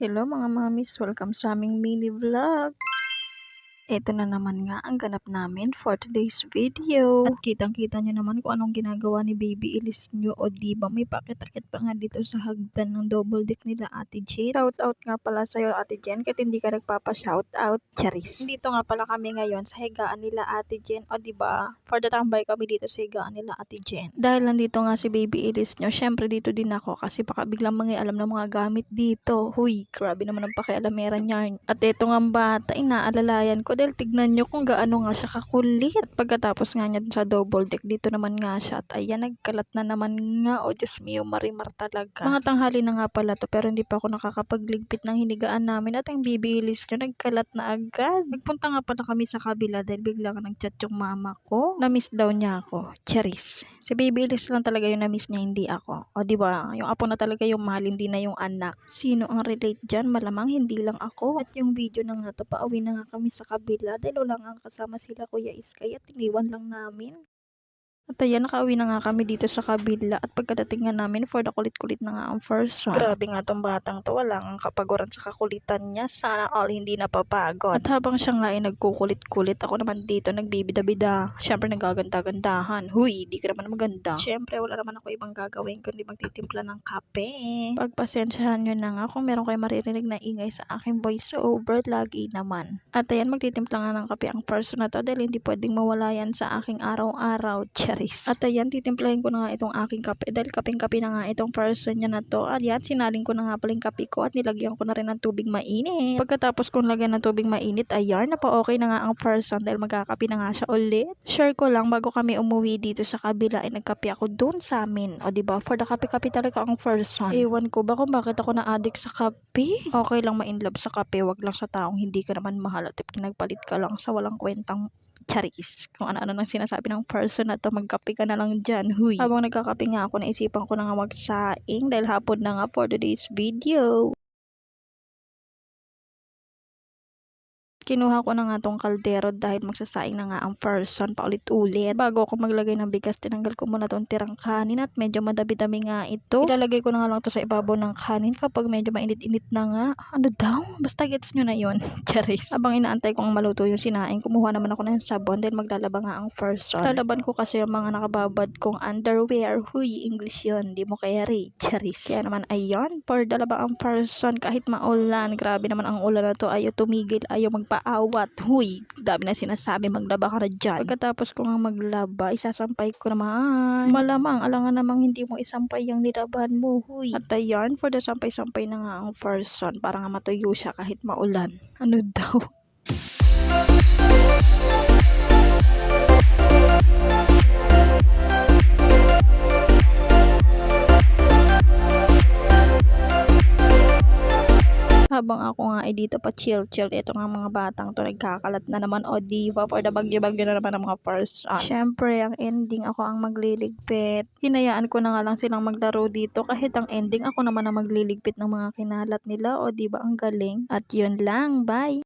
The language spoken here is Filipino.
Hello mga mamis, welcome sa aming mini vlog. Ito na naman nga ang ganap namin for today's video. At kitang-kita nyo naman kung anong ginagawa ni Baby Elise nyo. O diba may pakit-akit pa nga dito sa hagdan ng double deck nila Ate Jen. Shout out nga pala sa'yo Ate Jen kahit hindi ka nagpapa-shout out. Charis. Dito nga pala kami ngayon sa higaan nila Ate Jen. O diba for the tambay kami dito sa higaan nila Ate Jen. Dahil nandito nga si Baby Elise nyo, syempre dito din ako kasi baka biglang mangialam ng mga gamit dito. Huy, grabe naman ang pakialameran niya. At ito nga ang bata, inaalalayan ko dahil tignan nyo kung gaano nga siya kakulit. At pagkatapos nga niya sa double deck, dito naman nga siya. At ayan, nagkalat na naman nga. O Diyos mio, marimar talaga. Mga tanghali na nga pala to pero hindi pa ako nakakapagligpit ng hinigaan namin. At ang bibilis nyo, nagkalat na agad. Nagpunta nga pala kami sa kabila dahil bigla ka nag-chat yung mama ko. Na-miss daw niya ako. Charis. Si bibilis lang talaga yung na-miss niya, hindi ako. O diba, yung apo na talaga yung mahal, hindi na yung anak. Sino ang relate dyan? Malamang hindi lang ako. At yung video na nga to, pauwi na nga kami sa kabila dahil wala nga kasama sila Kuya Iskay at iniwan lang namin. At ayan, nakauwi na nga kami dito sa kabila at pagkadating nga namin for the kulit-kulit na nga ang first one. Grabe nga tong batang to, wala nga kapaguran sa kakulitan niya. Sana all hindi napapagod. At habang siya nga ay nagkukulit-kulit, ako naman dito nagbibida-bida. Syempre nagaganda-gandahan. Huy, di ka naman maganda. Syempre wala naman ako ibang gagawin kundi magtitimpla ng kape. Pagpasensyahan nyo na nga kung meron kayo maririnig na ingay sa aking voice over, lagi naman. At ayan, magtitimpla nga ng kape ang person na to dahil hindi pwedeng mawala yan sa aking araw-araw. At ayan, titimplahin ko na nga itong aking kape dahil kapeng-kape na nga itong person niya na to. Ayan, sinaling ko na nga pala yung kape ko at nilagyan ko na rin ng tubig mainit. Pagkatapos kong lagyan ng tubig mainit, ayan, napa-okay na nga ang person dahil magkakape na nga siya ulit. Share ko lang, bago kami umuwi dito sa kabila ay nagkape ako doon sa amin. O diba, for the kape-kape talaga ang person. Ewan ko ba kung bakit ako na-addict sa kape. Okay lang ma-inlove sa kape, wag lang sa taong hindi ka naman mahal at pinagpalit ka lang sa walang kwentang charis. Kung ano-ano nang sinasabi ng person na to, magkape ka na lang dyan, huy. Habang nagkakape nga ako, naisipan ko na nga magsaing dahil hapon na nga for today's video. Kinuha ko na nga tong kaldero dahil magsasaing na nga ang person paulit-ulit. Bago ako maglagay ng bigas, tinanggal ko muna tong tirang kanin at medyo madami-dami nga ito. Ilalagay ko na nga lang to sa ibabaw ng kanin kapag medyo mainit-init na nga. Ano daw? Basta gets nyo na yun. Charis. Habang inaantay kong maluto yung sinaing, kumuha naman ako ng sabon dahil maglalaba nga ang person. Lalaban ko kasi yung mga nakababad kong underwear. Huy, English yun. Di mo kaya rin. Charis. Kaya naman ayun, for dalaba ang person kahit maulan. Grabe naman ang ulan na to. Ayaw tumigil, ayaw magpaawat. Huy, dami na sinasabi, maglaba ka na dyan. Pagkatapos ko nga maglaba, isasampay ko naman. Malamang, alangan namang hindi mo isampay yung nilaban mo. Huy. At ayan, for the sampay-sampay na nga ang person para nga matuyo siya kahit maulan. Ano daw? Habang ako nga ay dito pa chill, ito nga mga batang to nagkakalat na naman. O diba, for the bagyo-bagyo na naman ang mga first. Syempre, ang ending ako ang magliligpit. Hinayaan ko na nga lang silang maglaro dito kahit ang ending ako naman ang magliligpit ng mga kinalat nila. O diba, ang galing. At yun lang, bye!